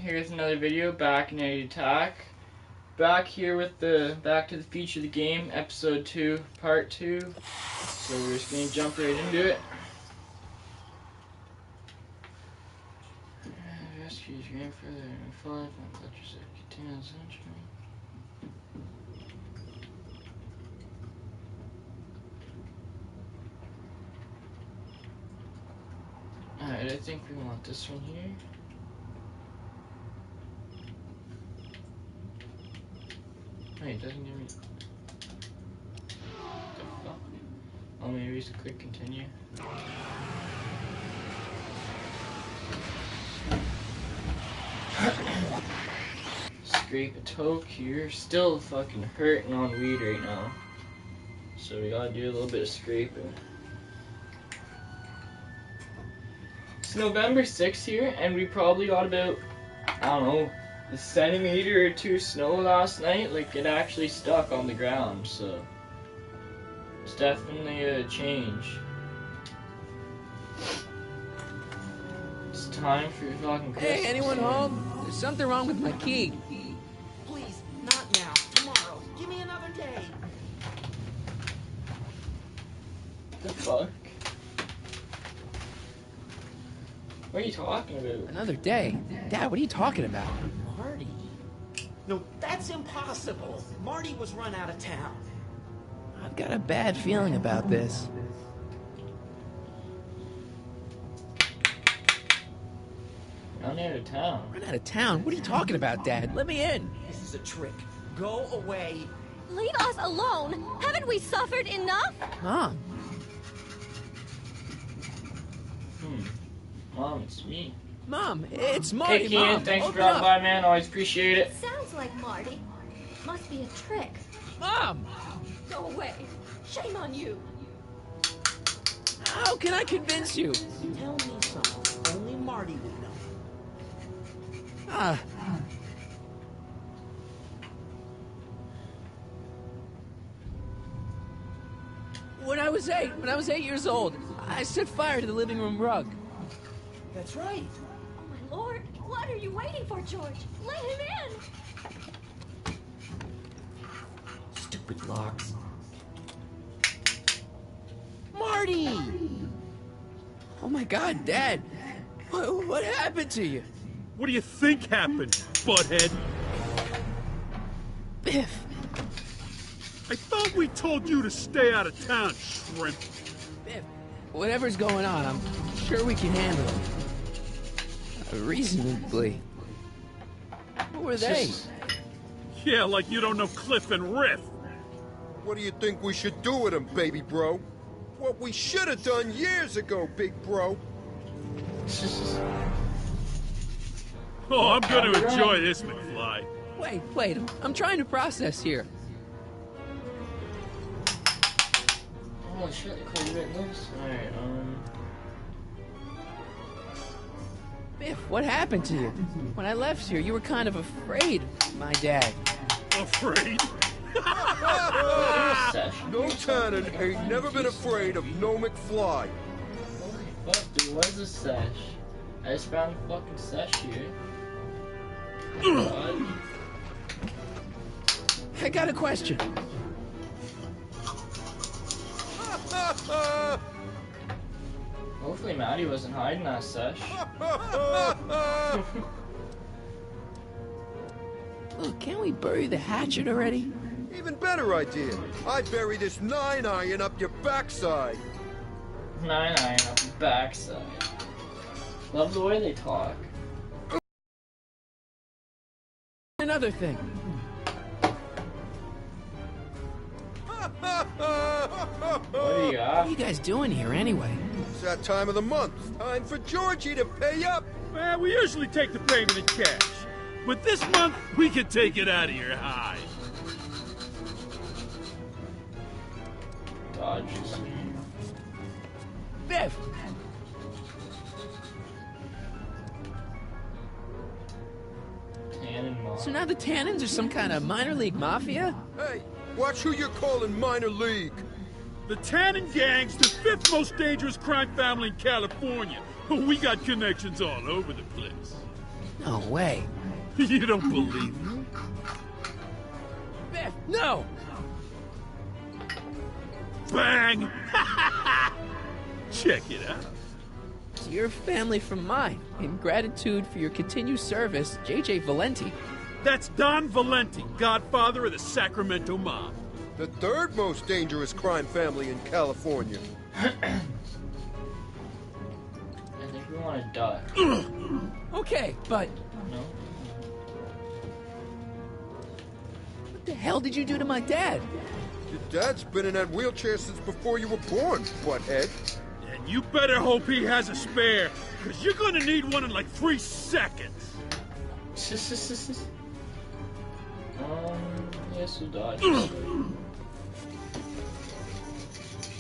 here's another video, Back in a Attack. Back here with the Back to the Future of the Game, Episode 2, Part 2. So we're just going to jump right into it. Rescue your grandfather and 5 and let yourself continue the sunshine. Alright, I think we want this one here. Wait, it doesn't give me... What the fuck? Oh, maybe just click continue. Scrape a toke here. Still fucking hurting on weed right now. So we gotta do a little bit of scraping. It's November 6th here, and we probably got about, I don't know, a centimeter or 2 snow last night. Like, it actually stuck on the ground, so it's definitely a change. It's time for your fucking Christmas. Hey, anyone home? There's something wrong with my key. Please, not now. Tomorrow. Give me another day. The fuck? What are you talking about? Another day? Dad, what are you talking about? Marty? No, that's impossible. Marty was run out of town. I've got a bad feeling about this. Run out of town. Run out of town? What are you talking about, Dad? Let me in. This is a trick. Go away. Leave us alone! Haven't we suffered enough? Mom. Mom, it's me. Mom, it's Marty. Hey, Kean, Mom, thanks for open dropping up. by, man. Always appreciate it. Sounds like Marty. Must be a trick. Mom! Go away. Shame on you. How can I convince you? Tell me something only Marty would know. When I was 8 years old, I set fire to the living room rug. That's right. Oh, my lord. What are you waiting for, George? Let him in. Stupid locks. Marty! Oh my God, Dad. What happened to you? What do you think happened, butthead? Biff. I thought we told you to stay out of town, shrimp. Biff, whatever's going on, I'm sure we can handle it. Reasonably. Who were they? Yeah, like you don't know Cliff and Riff. What do you think we should do with him, baby bro? What we should have done years ago, big bro. Oh, I'm gonna enjoy this, McFly. Wait, I'm trying to process here. Oh shit, cool, you got this? Alright, Biff, what happened to you? When I left here, you were kind of afraid, my dad. Afraid? session. No Tannen ain't never been afraid of no McFly. Holy fuck, dude, what is this sesh? I just found a fucking sesh here. God. I got a question. Hopefully Maddie wasn't hiding that sesh. Look, can't we bury the hatchet already? Even better idea. I bury this 9-iron up your backside. 9-iron up the backside. Love the way they talk. Another thing. What do you What got? are you guys doing here anyway? It's that time of the month. Time for Georgie to pay up. Well, we usually take the payment in cash. But this month, we can take it out of your hide. Dodges. Biff! Tannen Mom. So now the Tannins are some kind of minor league mafia? Hey, watch who you're calling minor league. The Tannen Gang's the 5th most dangerous crime family in California. We got connections all over the place. No way. You don't believe me? Biff, no! Bang! Check it out. To your family from mine, in gratitude for your continued service, J.J. Valenti. That's Don Valenti, godfather of the Sacramento mob. The third most dangerous crime family in California. I think we want to die. Okay, but No? what the hell did you do to my dad? Your dad's been in that wheelchair since before you were born, butthead. And you better hope he has a spare, because you're gonna need one in like 3 seconds. Yes, we'll dodge.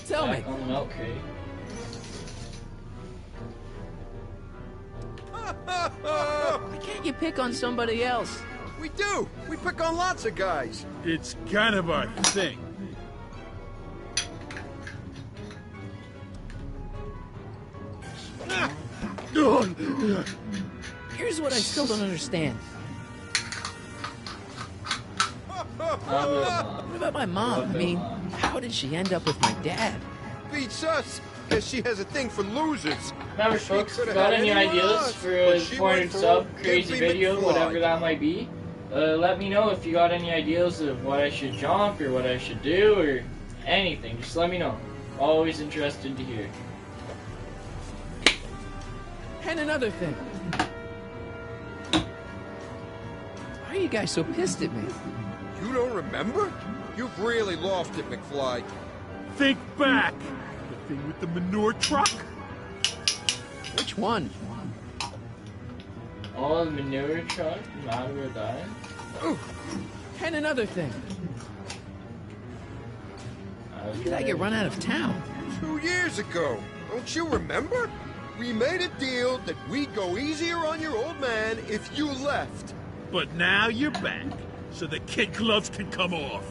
Tell me, Back on the milk crate. why can't you pick on somebody else? We do. We pick on lots of guys. It's kind of our thing. Here's what I still don't understand. What about my mom? I mean, how did she end up with my dad? Beats us. Guess she has a thing for losers. Remember, folks, if you could've got had any anyone ideas else, for but a she 400 went for sub old crazy Gimpy video, McFly. whatever that might be? Let me know if you got any ideas of what I should jump or what I should do or anything. Just let me know. Always interested to hear. And another thing. Why are you guys so pissed at me? You don't remember? You've really lost it, McFly. Think back. The thing with the manure truck? Which one? Oh, the manure truck, not gonna die. And another thing. When did I get run out of town? 2 years ago. Don't you remember? We made a deal that we'd go easier on your old man if you left. But now you're back, so the kid gloves can come off.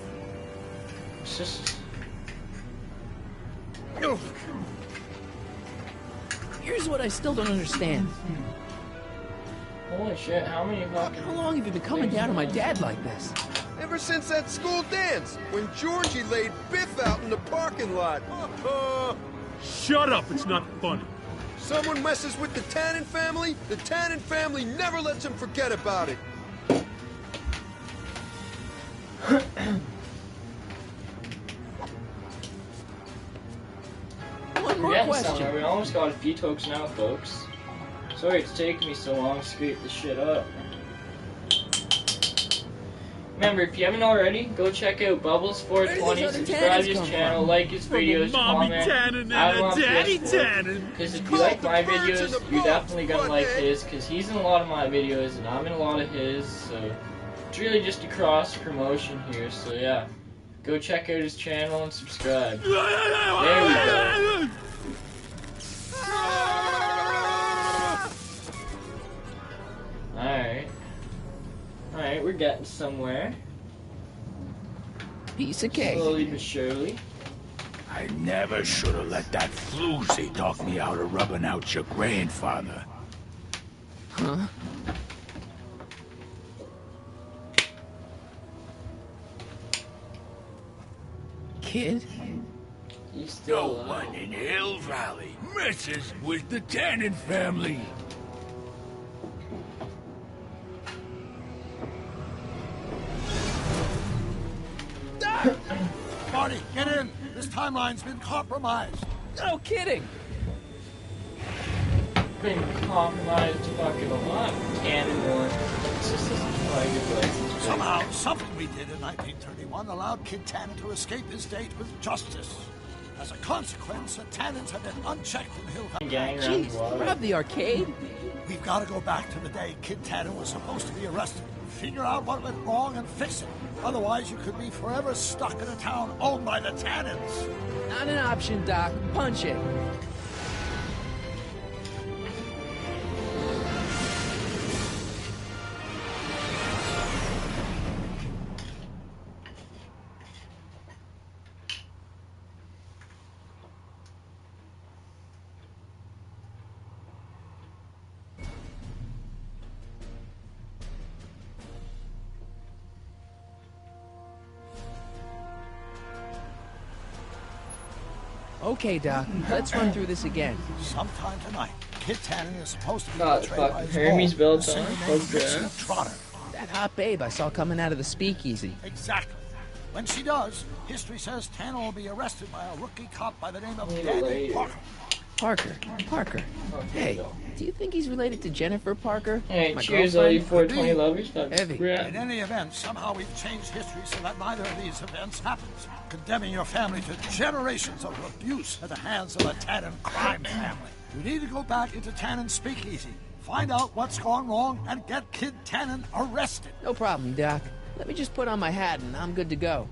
It's just... Here's what I still don't understand. Holy shit, how many fucking... How long have you been coming down on my dad like this? Ever since that school dance, when Georgie laid Biff out in the parking lot. Shut up, it's not funny. Someone messes with the Tannen family, the Tannen family never lets him forget about it. One We're more getting question. somewhere. We almost got a few tokes now, folks. Sorry it's taking me so long to scrape this shit up. Remember, if you haven't already, go check out Bubbles420, Where do these other subscribe Tannins to his come channel, from? like his videos, Mommy comment, Tannen add him and on a Daddy PS4. Tannen. Because if you Call like the my birds videos, in the you're book, definitely gonna like butthead. his, because he's in a lot of my videos and I'm in a lot of his, so it's really just a cross promotion here, so yeah. Go check out his channel and subscribe. There we go. Alright. Alright, we're getting somewhere. Piece of cake. Slowly but surely. I never should have let that floozy talk me out of rubbing out your grandfather. Huh? Kid? He's still No alive. one in Hill Valley messes with the Tannen family. Marty, get in. This timeline's been compromised. No kidding. Been compromised fucking a lot. Cannon one. It's just like a place. Somehow, something we did in 1931 allowed Kid Tannen to escape his fate with justice. As a consequence, the Tannens have been unchecked in Hill Valley. Gang around Jeez, the water. rob the arcade? We've got to go back to the day Kid Tannen was supposed to be arrested. Figure out what went wrong and fix it. Otherwise, you could be forever stuck in a town owned by the Tannens. Not an option, Doc. Punch it. Okay, Doc, let's run through this again. Sometime tonight, Kid Tannen is supposed to be God, betrayed by fucking his Hermes beau, belts the on. singer Fuck named that. Dixie Trotter. That hot babe I saw coming out of the speakeasy. Exactly. When she does, history says Tannen will be arrested by a rookie cop by the name of Later. Danny Parker. Parker. Hey, do you think he's related to Jennifer Parker? Hey, My cheers, girlfriend? all you 420 lovers. Heavy. In any event, somehow we've changed history so that neither of these events happens, condemning your family to generations of abuse at the hands of a Tannen crime family. We need to go back into Tannen's speakeasy, find out what's gone wrong, and get Kid Tannen arrested. No problem, Doc. Let me just put on my hat and I'm good to go.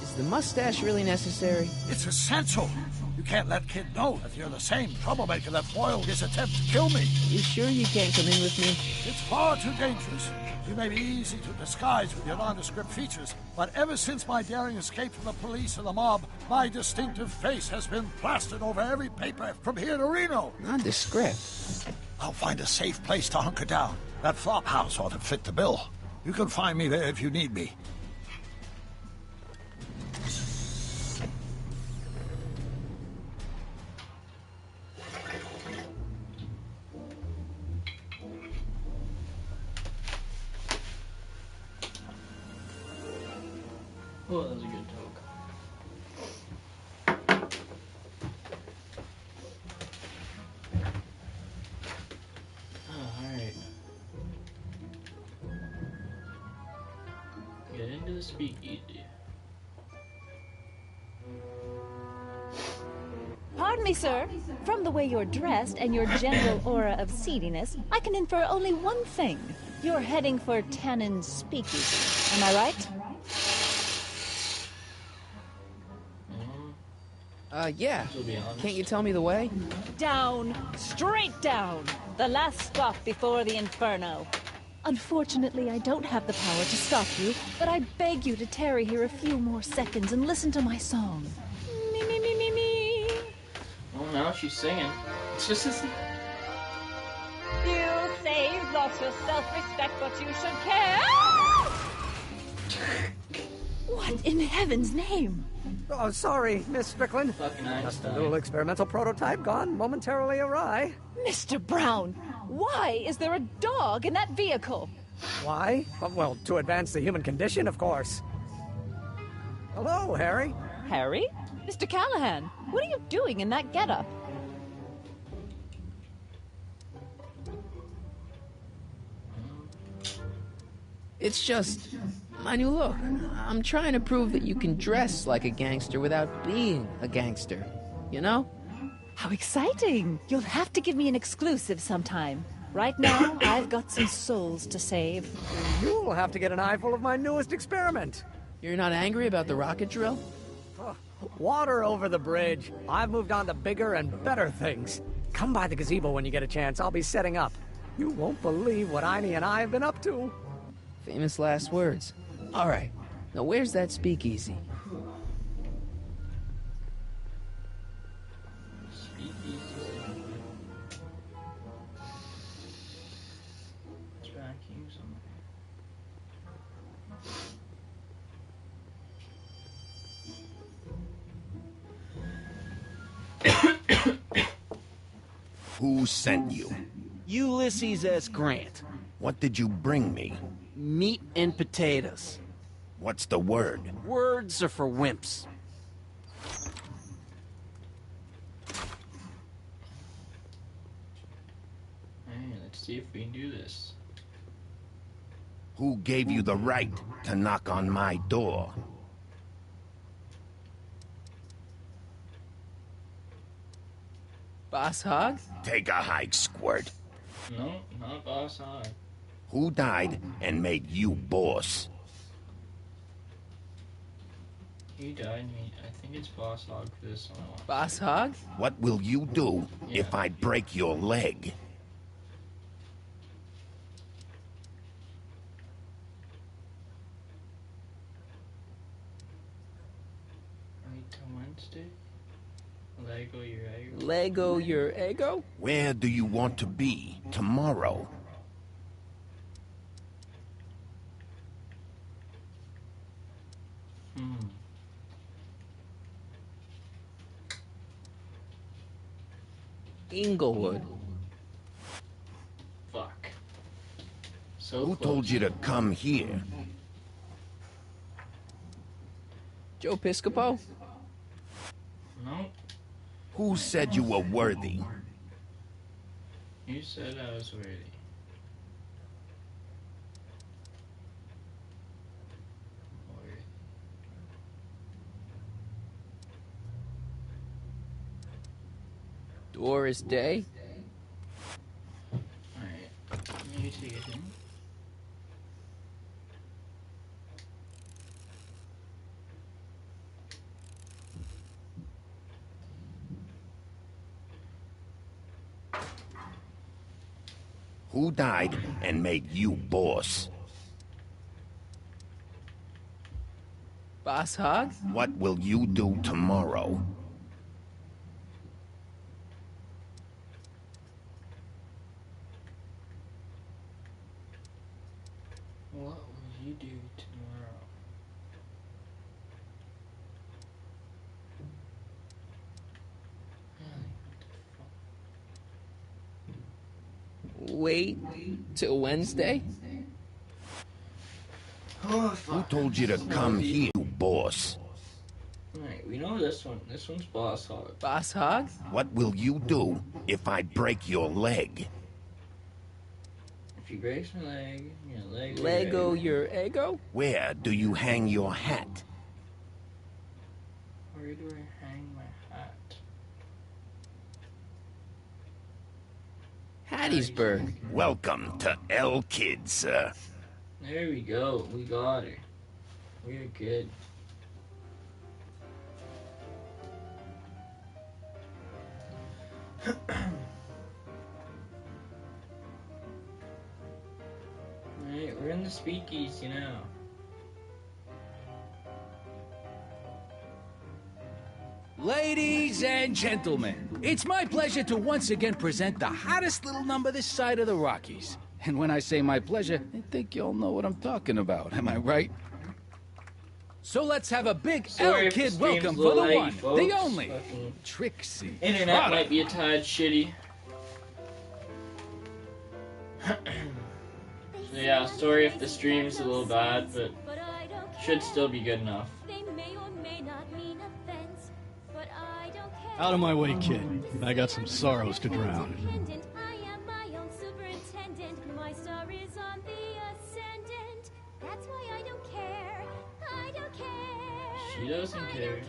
Is the mustache really necessary? It's essential. You can't let Kid know that you're the same troublemaker that foiled his attempt to kill me. You sure you can't come in with me? It's far too dangerous. You may be easy to disguise with your nondescript features, but ever since my daring escape from the police and the mob, my distinctive face has been plastered over every paper from here to Reno. Nondescript. I'll find a safe place to hunker down. That flop house ought to fit the bill. You can find me there if you need me. Oh, that was a good talk. Oh, alright. Get into the speakeasy. Pardon me, sir. From the way you're dressed and your general aura of seediness, I can infer only one thing. You're heading for Tannen's speakeasy. Am I right? Yeah. To be honest. Can't you tell me the way? Down, straight down. The last stop before the inferno. Unfortunately, I don't have the power to stop you, but I beg you to tarry here a few more seconds and listen to my song. Me, me, me, me, me. Oh, now she's singing. It's just this. You say you've lost your self-respect, but you should care. What in heaven's name? Oh, sorry, Miss Strickland. Fucking Just a Einstein. little experimental prototype gone momentarily awry. Mr. Brown, why is there a dog in that vehicle? Why? Well, to advance the human condition, of course. Hello, Harry. Harry? Mr. Callahan, what are you doing in that getup? It's just my new look. I'm trying to prove that you can dress like a gangster without being a gangster. You know? How exciting! You'll have to give me an exclusive sometime. Right now, I've got some souls to save. You'll have to get an eyeful of my newest experiment. You're not angry about the rocket drill? Water over the bridge. I've moved on to bigger and better things. Come by the gazebo when you get a chance. I'll be setting up. You won't believe what Einie and I have been up to. Famous last words. All right. Now where's that speakeasy? Who sent you? Ulysses S. Grant. What did you bring me? Meat and potatoes. What's the word? Words are for wimps. Hey, let's see if we can do this. Who gave you the right to knock on my door? Boss Hogg? Take a hike, Squirt. No, not Boss Hogg. Who died and made you boss? He died. I think it's Boss Hogg for this one. Boss Hogg? What will you do if I break your leg? Wait till Wednesday. Lego your egg. Lego your ego? Where do you want to be tomorrow? Inglewood. Fuck. So Who close. told you to come here? Joe Piscopo? No. Who said you were worthy? You said I was worthy. Doris Day? Alright. You take it in. Who died and made you boss? Boss Hogg? What will you do tomorrow? What will you do tomorrow? Wait till Wednesday? Oh, Who fuck. told you to come here, boss? Alright, we know this one. This one's Boss Hog. Boss Hogg? What will you do if I break your leg? If he breaks my leg, your leg. Lego your ego? Where do you hang your hat? Where do I hang my hat? Hattiesburg. Welcome to El Kid, sir. There we go. We got her. We're good. Alright, we're in the speakeasy now. Ladies and gentlemen, it's my pleasure to once again present the hottest little number this side of the Rockies. And when I say my pleasure, I think you'll know what I'm talking about. Am I right? So let's have a big Sorry El if the Kid stream's welcome a for little the laggy, one, folks. the only, Fucking Trixie. internet Trotter. might be a tad shitty. So yeah, sorry if the stream's a little bad, but should still be good enough. Out of my way, kid. I got some sorrows to drown. She doesn't care.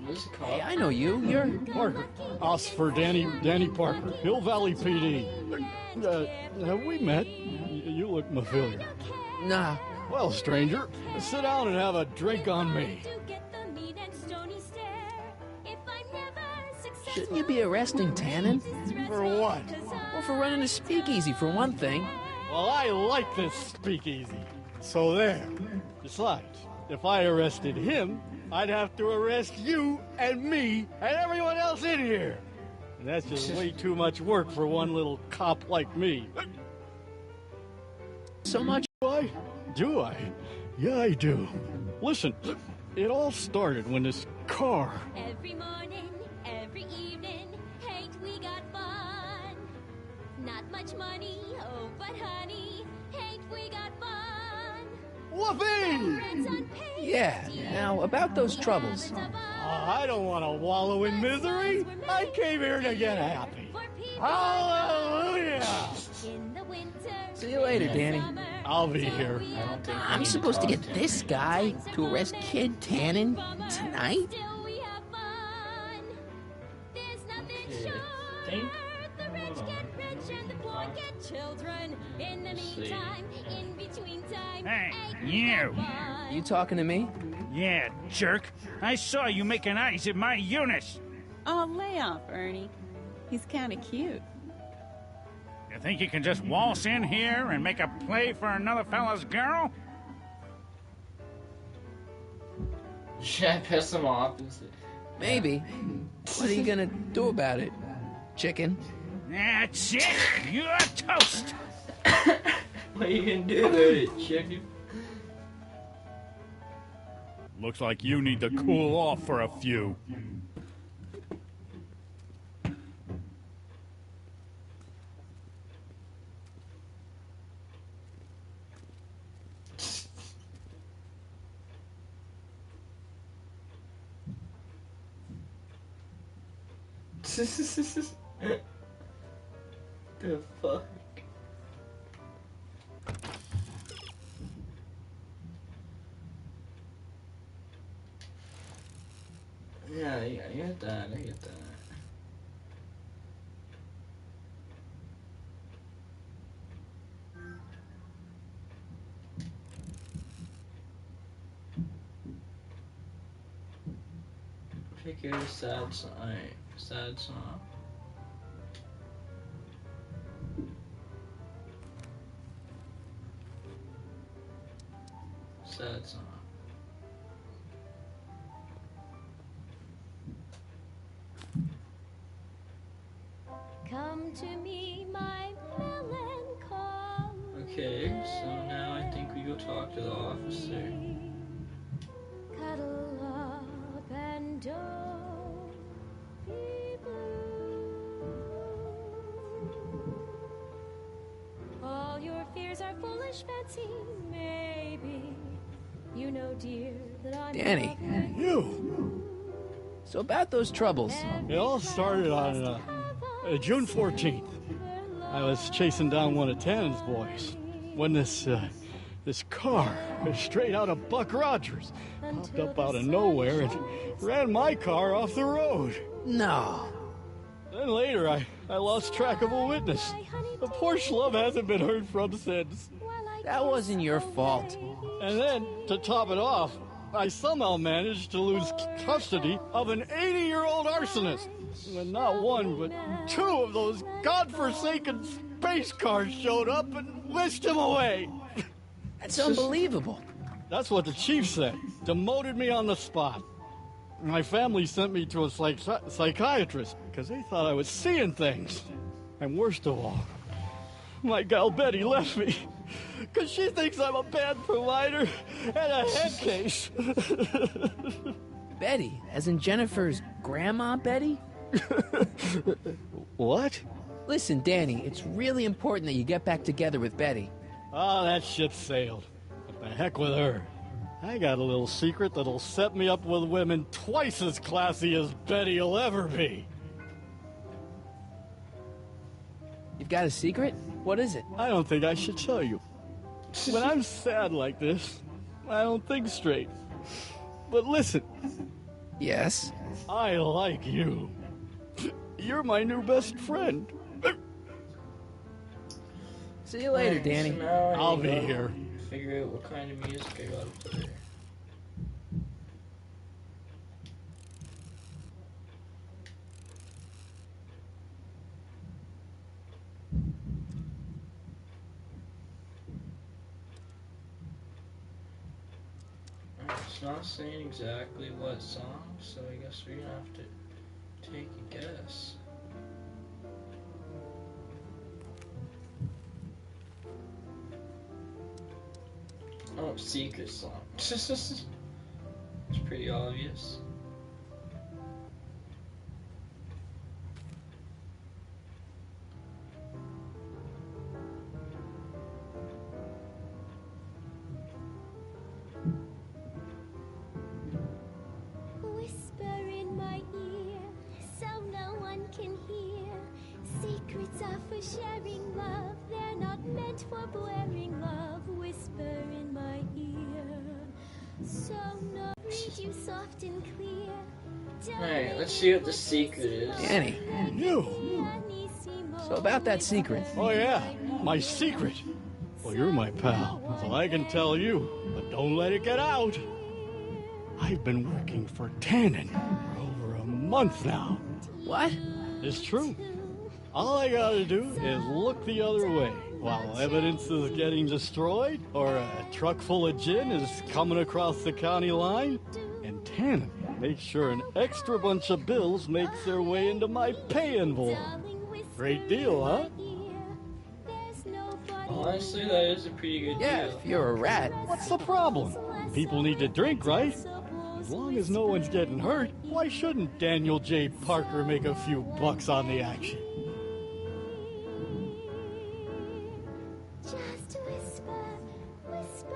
What's it called? Hey, I know you. You're... Parker. Us for Danny Parker. Hill Valley PD. Have we met? You look familiar. Nah. Well, stranger, sit down and have a drink on me. Shouldn't you be arresting Tannen? For what? Well, for running a speakeasy, for one thing. Well, I like this speakeasy. So there. Besides, if I arrested him, I'd have to arrest you and me and everyone else in here. And that's just way too much work for one little cop like me. So much. Do I? Yeah, I do. Listen, it all started when this car... Every morning, every evening, ain't we got fun? Not much money, oh, but honey, ain't we got fun? Whoopee! Yeah, now, about those troubles. I don't want to wallow in misery. I came here to get happy. Hallelujah! See you later, Danny. I'll be here. I'm supposed to get this guy to arrest Kid Tannen tonight? Hey, you! You talking to me? Yeah, jerk. I saw you making eyes at my Eunice. Oh, lay off, Ernie. He's kind of cute. You think you can just waltz in here and make a play for another fella's girl? Should I piss him off? Maybe. What are you gonna do about it, chicken? That's it! You're toast! What are you gonna do about it, chicken? Looks like you need to cool off for a few. The fuck? Yeah, I get that, I get that. Pick your sad song. Alright, sad song. Sad song. Come to me, my melancholy. Okay, so now I think we go talk to the officer. Cuddle up and don't be blue. All your fears are foolish fancy, maybe. You know, dear, that I'm Danny. You! So about those troubles. It all started on June 14th. I was chasing down one of Tannen's boys when this car, straight out of Buck Rogers, popped up out of nowhere and ran my car off the road. No. Then later, I lost track of a witness. The poor schlub hasn't been heard from since. That wasn't your fault. And then, to top it off, I somehow managed to lose custody of an 80-year-old arsonist. And not one, but two of those godforsaken space cars showed up and whisked him away. That's unbelievable. That's what the chief said. Demoted me on the spot. My family sent me to a psychiatrist because they thought I was seeing things. And worst of all, my gal Betty left me because she thinks I'm a bad provider and a head case. Betty, as in Jennifer's grandma Betty? What? Listen, Danny, it's really important that you get back together with Betty. Oh, that ship sailed. What the heck with her? I got a little secret that'll set me up with women twice as classy as Betty will ever be. You've got a secret? What is it? I don't think I should tell you. When I'm sad like this, I don't think straight. But listen. Yes? I like you. You're my new best friend. See you later, Danny. So now I'll be here. Figure out what kind of music I gotta play. It's not saying exactly what song, so I guess we're gonna have to take a guess. Oh, secret song. It's pretty obvious. Whisper in my ear, so no one can hear. Secrets are for sharing love, they're not meant for blaring love. Whisper in my ear, so no read you soft and clear. Alright, let's see what the secret is. Danny. You. So about that secret. Oh, yeah. My secret. Well, you're my pal, so I can tell you, but don't let it get out. I've been working for Tannen for over a month now. What? It's true. All I gotta do is look the other way while evidence is getting destroyed or a truck full of gin is coming across the county line, and Tannen makes sure an extra bunch of bills makes their way into my pay envelope. Great deal, huh? Honestly, that is a pretty good Yeah, deal. if you're a rat. What's the problem? People need to drink, right? long as no one's getting hurt, why shouldn't Daniel J. Parker make a few bucks on the action? Just whisper, whisper,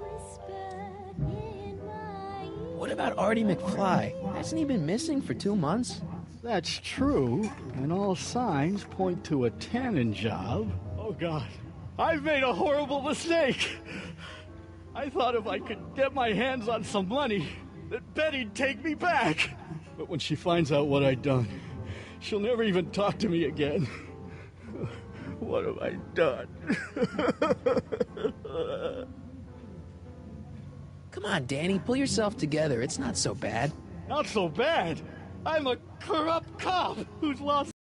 whisper in my ear. What about Artie McFly? Hasn't he been missing for 2 months? That's true, and all signs point to a tanning job. Oh, God. I've made a horrible mistake. I thought if I could get my hands on some money, that Betty'd take me back. But when she finds out what I'd done, she'll never even talk to me again. What have I done? Come on, Danny, pull yourself together. It's not so bad. Not so bad. I'm a corrupt cop who's lost...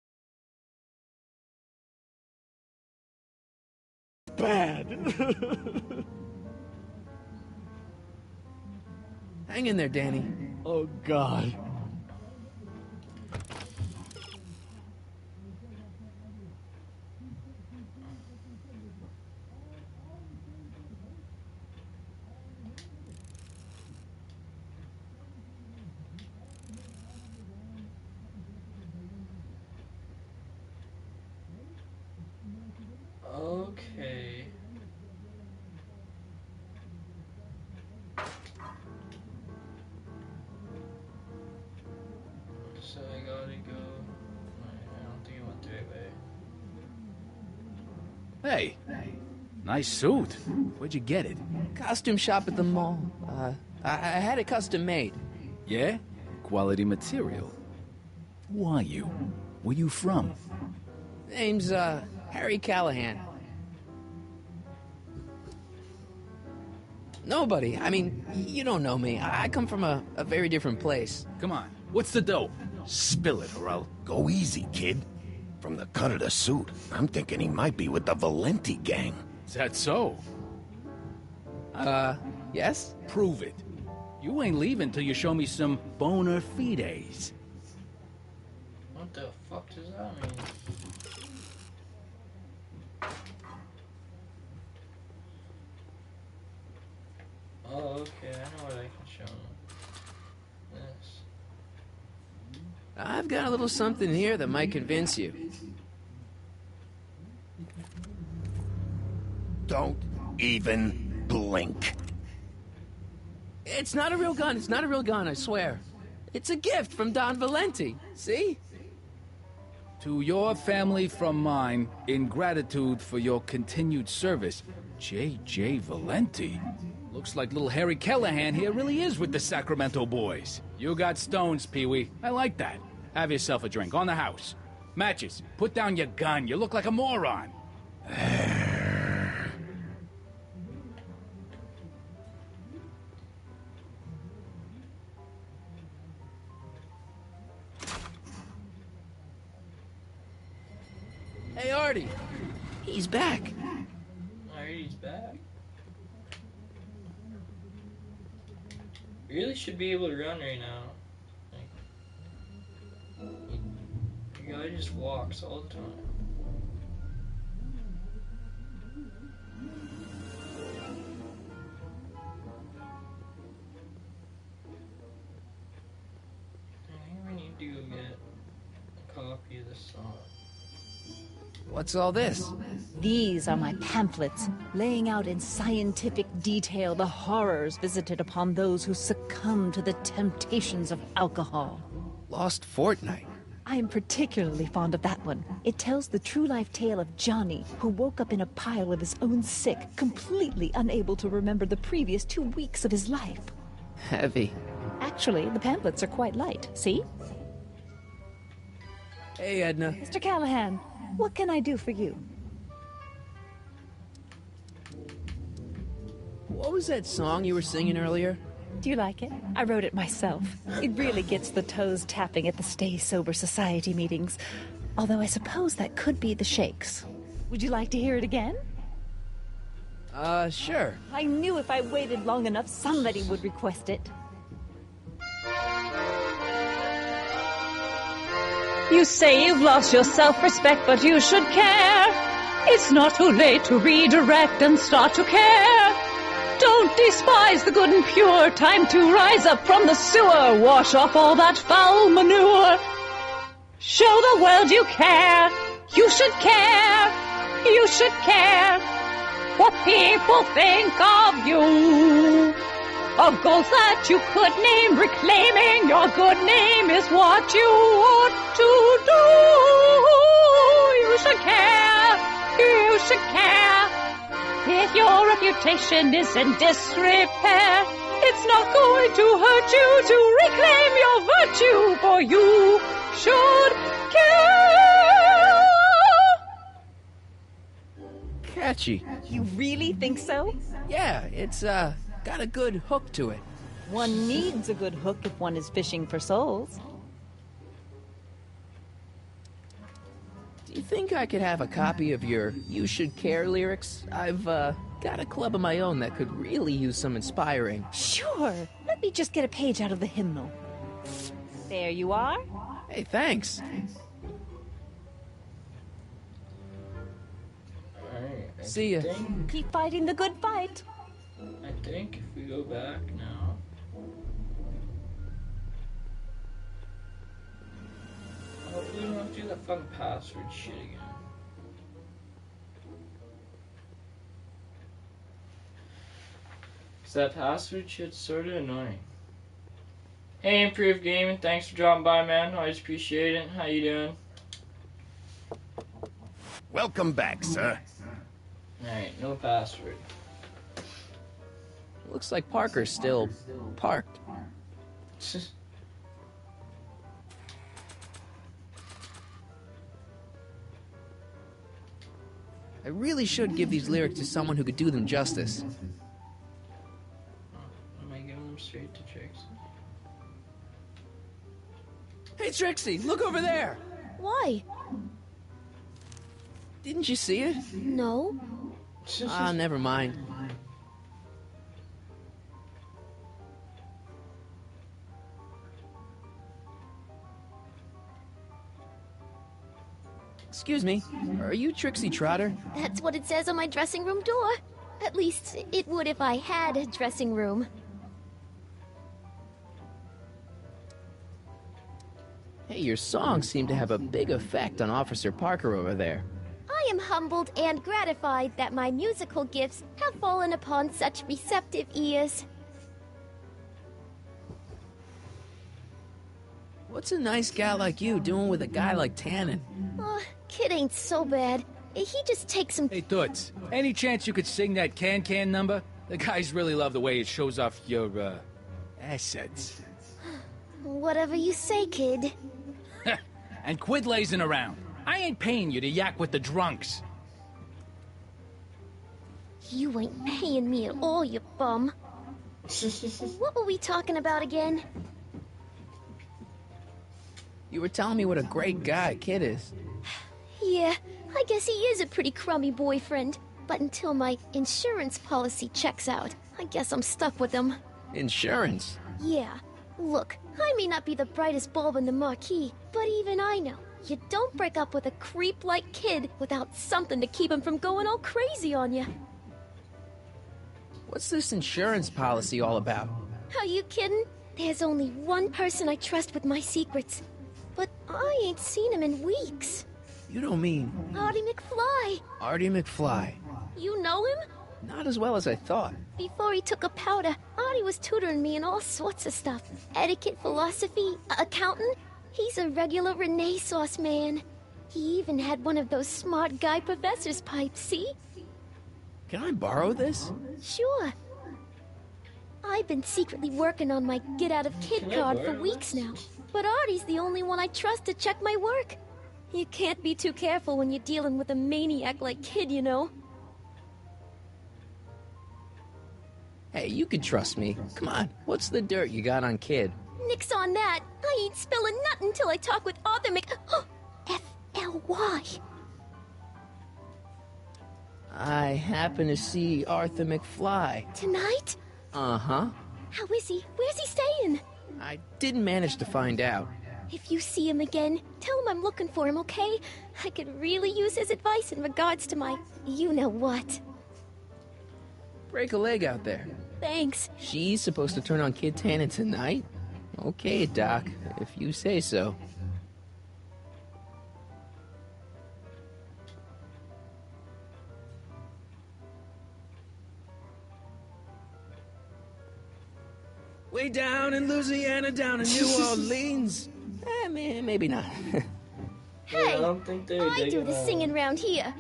Bad. Hang in there, Danny. Oh, God. Okay. So I gotta go. I don't think I went the right way. Hey, nice suit. Where'd you get it? Costume shop at the mall. I had it custom made. Yeah? Quality material. Who are you? Where you from? Name's, Harry Callahan. Nobody. I mean, you don't know me. I come from a very different place. Come on, what's the dope? Spill it, or I'll... Go easy, kid. From the cut of the suit, I'm thinking he might be with the Valenti gang. Is that so? Yes? Prove it. You ain't leaving till you show me some bona fides. What the fuck does that mean? Oh, okay, I know what I can show them. This. I've got a little something here that might convince you. Don't even blink. It's not a real gun. It's not a real gun, I swear. It's a gift from Don Valenti. See? To your family from mine, in gratitude for your continued service, J.J. Valenti. Looks like little Harry Callahan here really is with the Sacramento boys. You got stones, Pee-wee. I like that. Have yourself a drink on the house. Matches, put down your gun. You look like a moron. Hey, Artie. He's back. Artie's back. Really should be able to run right now. Like, the guy just walks all the time. I think we need to go get a copy of this song. What's all this? These are my pamphlets, laying out in scientific detail the horrors visited upon those who succumb to the temptations of alcohol. Lost Fortnight. I am particularly fond of that one. It tells the true-life tale of Johnny, who woke up in a pile of his own sick, completely unable to remember the previous 2 weeks of his life. Heavy. Actually, the pamphlets are quite light. See? Hey, Edna. Mr. Callahan, what can I do for you? What was that song you were singing earlier? Do you like it? I wrote it myself. It really gets the toes tapping at the Stay Sober Society meetings. Although I suppose that could be the Shakes. Would you like to hear it again? Sure. I knew if I waited long enough, somebody would request it. You say you've lost your self-respect, but you should care. It's not too late to redirect and start to care. Don't despise the good and pure. Time to rise up from the sewer. Wash off all that foul manure. Show the world you care. You should care. You should care what people think of you. Of goals that you could name. Reclaiming your good name is what you ought to do. You should care. You should care. If your reputation is in disrepair, it's not going to hurt you to reclaim your virtue, for you should care. Catchy. You really think so? Yeah, it's got a good hook to it. One needs a good hook if one is fishing for souls. Do you think I could have a copy of your You Should Care lyrics? I've got a club of my own that could really use some inspiring. Sure. Let me just get a page out of the hymnal. There you are. Hey, thanks. Alright, See ya. Keep fighting the good fight. I think if we go back now. Hopefully we don't have to do that fucking password shit again. Cause that password shit's sorta annoying. Hey, Improved Gaming, thanks for dropping by, man. I just appreciate it. How you doing? Welcome back, sir. Alright, no password. Looks like Parker's still parked. I really should give these lyrics to someone who could do them justice. Am I giving them straight to Trixie? Hey, Trixie, look over there! Why? Didn't you see it? No. Ah, never mind. Excuse me, are you Trixie Trotter? That's what it says on my dressing room door. At least, it would if I had a dressing room. Hey, your songs seem to have a big effect on Officer Parker over there. I am humbled and gratified that my musical gifts have fallen upon such receptive ears. What's a nice gal like you doing with a guy like Tannen? Kid ain't so bad. He just takes some... Hey, Toots, any chance you could sing that can-can number? The guys really love the way it shows off your, assets. Whatever you say, kid. And quit lazing around. I ain't paying you to yak with the drunks. You ain't paying me at all, you bum. What were we talking about again? You were telling me what a great guy Kid is. Yeah, I guess he is a pretty crummy boyfriend. But until my insurance policy checks out, I guess I'm stuck with him. Insurance? Yeah. Look, I may not be the brightest bulb in the marquee, but even I know you don't break up with a creep like Kid without something to keep him from going all crazy on you. What's this insurance policy all about? Are you kidding? There's only one person I trust with my secrets. But I ain't seen him in weeks. You don't mean... Artie McFly. Artie McFly. You know him? Not as well as I thought. Before he took a powder, Artie was tutoring me in all sorts of stuff. Etiquette, philosophy, accounting. He's a regular Renaissance man. He even had one of those smart guy professor's pipes, see? Can I borrow this? Sure. I've been secretly working on my get-out-of-kid card for weeks now. But Artie's the only one I trust to check my work. You can't be too careful when you're dealing with a maniac like Kid, you know. Hey, you can trust me. Come on, what's the dirt you got on Kid? Nix on that. I ain't spilling nothing till I talk with Arthur F-L-Y. I happen to see Arthur McFly. Tonight? Uh-huh. How is he? Where's he staying? I didn't manage to find out. If you see him again, tell him I'm looking for him, okay? I could really use his advice in regards to my you-know-what. Break a leg out there. Thanks. She's supposed to turn on Kid Tannen tonight? Okay, Doc, if you say so. Way down in Louisiana, down in New Orleans. Maybe not. Hey, I don't think they're I do digging the that. singing round here.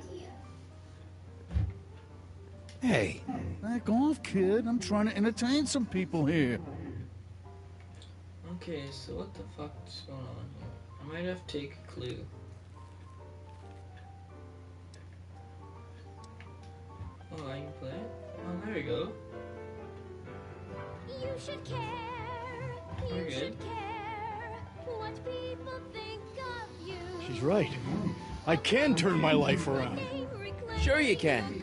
Hey, back off, kid. I'm trying to entertain some people here. Okay, so what the fuck's going on here? I might have to take a clue. Oh, I can play it? Oh, there we go. You should care. We're You good. should care what people think of you. She's right. I can turn my life around. Sure you can.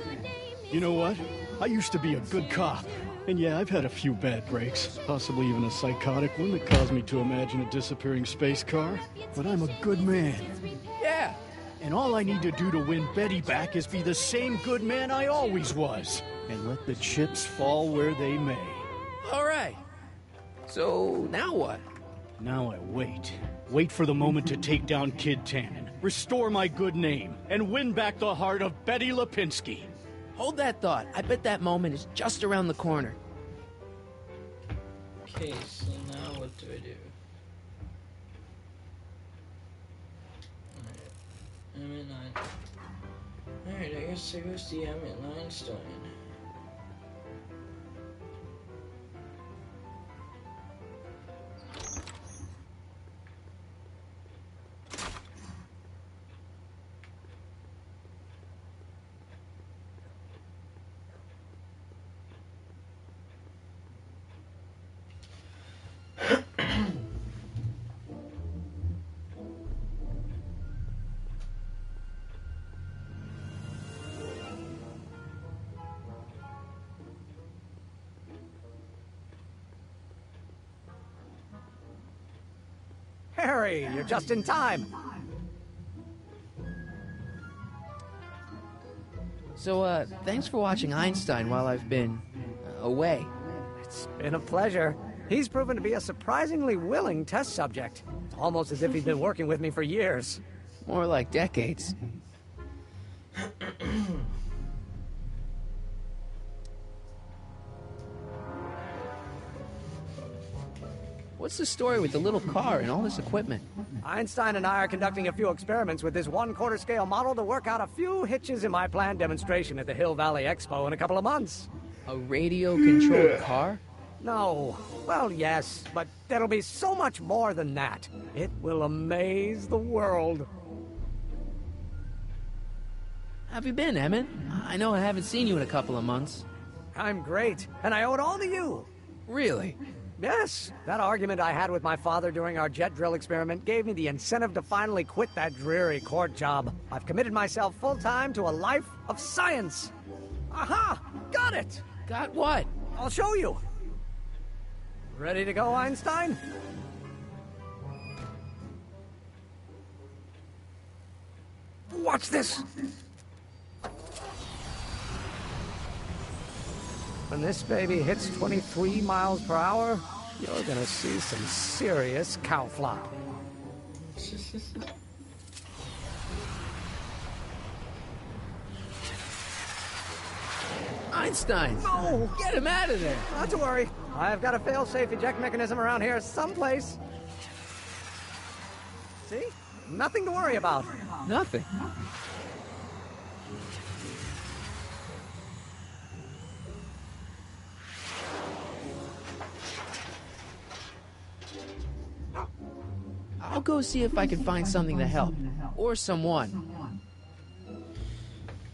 You know what? I used to be a good cop. And yeah, I've had a few bad breaks. Possibly even a psychotic one that caused me to imagine a disappearing space car. But I'm a good man. Yeah. And all I need to do to win Betty back is be the same good man I always was. And let the chips fall where they may. All right. So, now what? Now I wait. Wait for the moment to take down Kid Tannen, restore my good name, and win back the heart of Betty Lipinski. Hold that thought. I bet that moment is just around the corner. Okay, so now what do I do? Alright, Emmett 9. Alright, I guess I go see Emmett Einstein. Harry, you're just in time. So, thanks for watching Einstein while I've been away. It's been a pleasure. He's proven to be a surprisingly willing test subject. It's almost as if he's been working with me for years. More like decades. What's the story with the little car and all this equipment? Einstein and I are conducting a few experiments with this 1/4 scale model to work out a few hitches in my planned demonstration at the Hill Valley Expo in a couple of months. A radio-controlled car? No. Well, yes, but there'll be so much more than that. It will amaze the world. How have you been, Emmett? I know I haven't seen you in a couple of months. I'm great, and I owe it all to you. Really? Yes, that argument I had with my father during our jet drill experiment gave me the incentive to finally quit that dreary court job. I've committed myself full-time to a life of science. Aha! Got it! Got what? I'll show you. Ready to go, Einstein? Watch this! When this baby hits 23 miles per hour, you're gonna see some serious cow flop. Einstein! No! Get him out of there! Not to worry. I've got a fail-safe eject mechanism around here someplace. See? Nothing to worry about. Nothing. I'll go see if I can find something to help. Or someone.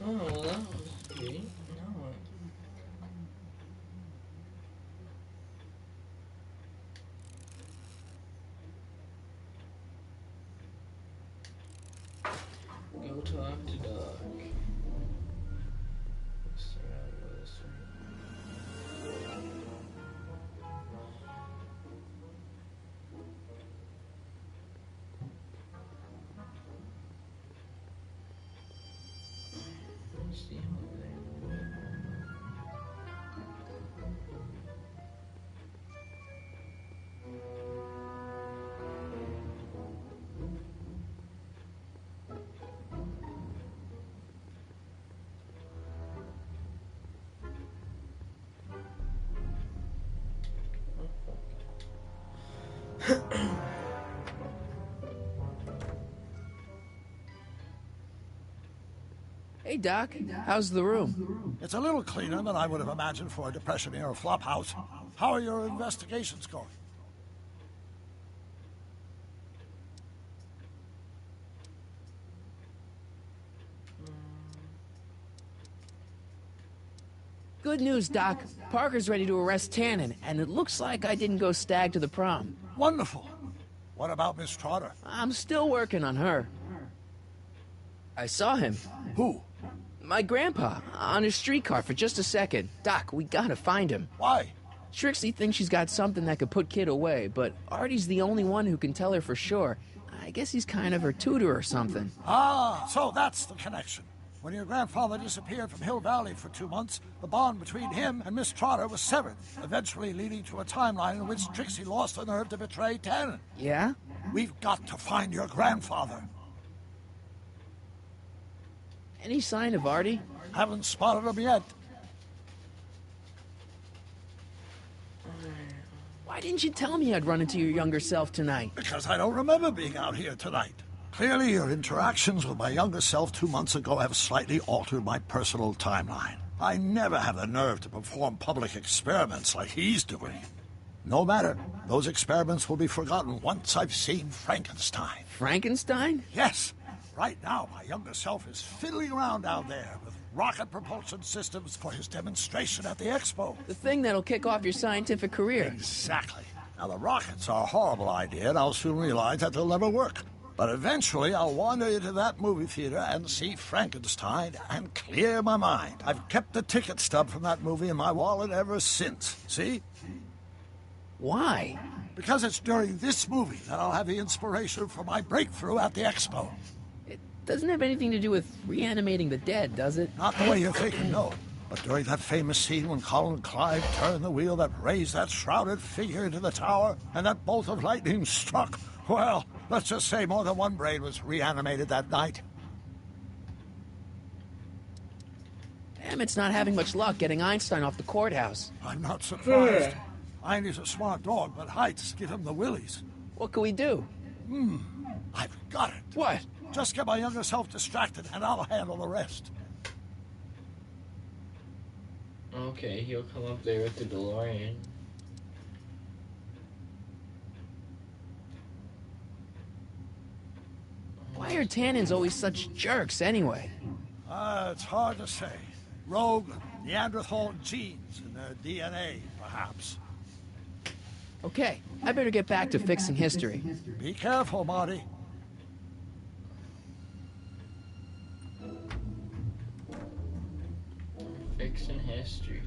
Oh, well, that was great. No. Go talk to Doc. Start out with this one. See him over there. Hey, Doc. How's the room? It's a little cleaner than I would have imagined for a Depression-era flophouse. How are your investigations going? Good news, Doc. Parker's ready to arrest Tannen, and it looks like I didn't go stag to the prom. Wonderful. What about Miss Trotter? I'm still working on her. I saw him. Who? My grandpa, on a streetcar for just a second. Doc, we gotta find him. Why? Trixie thinks she's got something that could put Kid away, but Artie's the only one who can tell her for sure. I guess he's kind of her tutor or something. Ah, so that's the connection. When your grandfather disappeared from Hill Valley for 2 months, the bond between him and Miss Trotter was severed, eventually leading to a timeline in which Trixie lost the nerve to betray Tannen. Yeah? We've got to find your grandfather. Any sign of Artie? Haven't spotted him yet. Why didn't you tell me I'd run into your younger self tonight? Because I don't remember being out here tonight. Clearly, your interactions with my younger self 2 months ago have slightly altered my personal timeline. I never have the nerve to perform public experiments like he's doing. No matter. Those experiments will be forgotten once I've seen Frankenstein. Frankenstein? Yes. Right now, my younger self is fiddling around down there with rocket propulsion systems for his demonstration at the expo. The thing that'll kick off your scientific career. Exactly. Now, the rockets are a horrible idea, and I'll soon realize that they'll never work. But eventually, I'll wander into that movie theater and see Frankenstein and clear my mind. I've kept the ticket stub from that movie in my wallet ever since. See? Why? Because it's during this movie that I'll have the inspiration for my breakthrough at the expo. It doesn't have anything to do with reanimating the dead, does it? Not the way you're thinking, no. But during that famous scene when Colin Clive turned the wheel that raised that shrouded figure into the tower and that bolt of lightning struck, well, let's just say more than one brain was reanimated that night. Emmett's not having much luck getting Einstein off the courthouse. I'm not surprised. Einstein's a smart dog, but heights give him the willies. What can we do? I've got it. What? Just get my younger self distracted, and I'll handle the rest. Okay, he'll come up there with the DeLorean. Why are Tannins always such jerks, anyway? It's hard to say. Rogue Neanderthal genes in their DNA, perhaps. Okay, I better get back to fixing history. Be careful, Marty. Fixing history.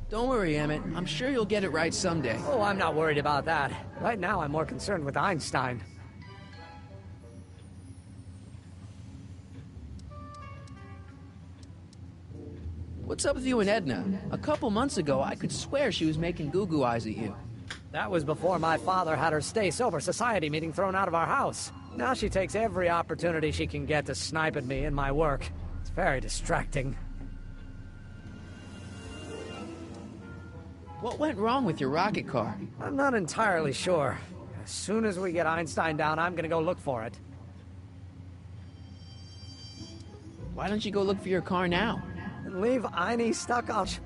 Don't worry, Emmett. I'm sure you'll get it right someday. Oh, I'm not worried about that. Right now, I'm more concerned with Einstein. What's up with you and Edna? A couple months ago, I could swear she was making goo-goo eyes at you. That was before my father had her stay-sober society meeting thrown out of our house. Now she takes every opportunity she can get to snipe at me in my work. It's very distracting. What went wrong with your rocket car? I'm not entirely sure. As soon as we get Einstein down, I'm gonna go look for it. Why don't you go look for your car now? And leave Einie stuck on...